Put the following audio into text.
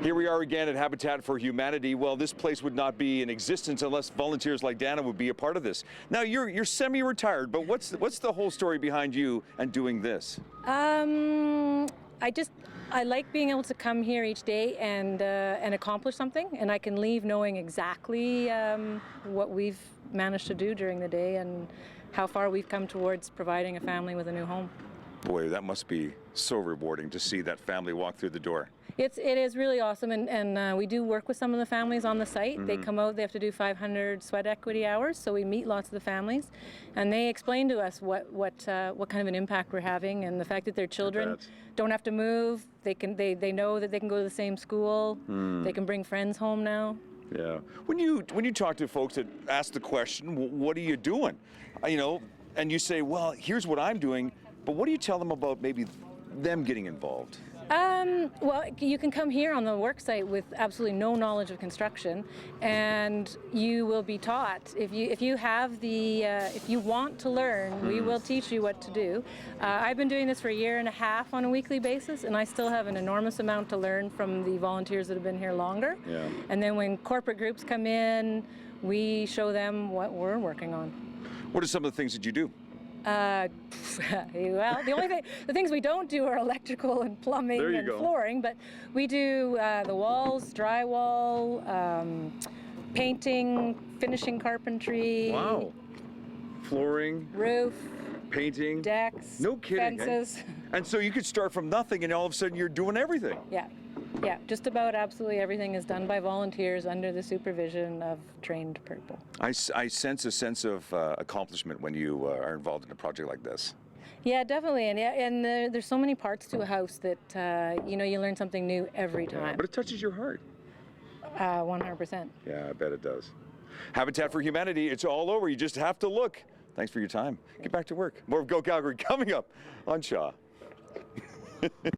Here we are again at Habitat for Humanity. Well, this place would not be in existence unless volunteers like Dana would be a part of this. Now, you're semi-retired, but what's the whole story behind you and doing this? I like being able to come here each day and accomplish something, and I can leave knowing exactly what we've managed to do during the day and how far we've come towards providing a family with a new home. Boy, that must be so rewarding to see that family walk through the door. It is really awesome, and we do work with some of the families on the site. Mm-hmm. They come out, they have to do 500 sweat equity hours, so we meet lots of the families, and they explain to us what kind of an impact we're having, and the fact that their children don't have to move. They know that they can go to the same school. They can bring friends home now. Yeah. When you talk to folks that ask the question, what are you doing? And you say, well, here's what I'm doing, but what do you tell them about maybe them getting involved? Well, you can come here on the work site with absolutely no knowledge of construction, and you will be taught. If you want to learn, we will teach you what to do. I've been doing this for 1.5 years on a weekly basis, and I still have an enormous amount to learn from the volunteers that have been here longer. Yeah. And then when corporate groups come in, we show them what we're working on. What are some of the things that you do? Well, the things we don't do are electrical and plumbing and flooring, but we do the walls, drywall, painting, finishing carpentry. Wow. Flooring. Roof. Painting. Decks. No kidding. Fences. And so you could start from nothing and all of a sudden you're doing everything. Yeah. Yeah, just about absolutely everything is done by volunteers under the supervision of trained people. I sense a sense of accomplishment when you are involved in a project like this. Yeah, definitely, and there's so many parts to a house that you learn something new every time. Yeah, but it touches your heart. 100%. Yeah, I bet it does. Habitat for Humanity, it's all over. You just have to look. Thanks for your time. Get back to work. More of Go Calgary coming up on Shaw.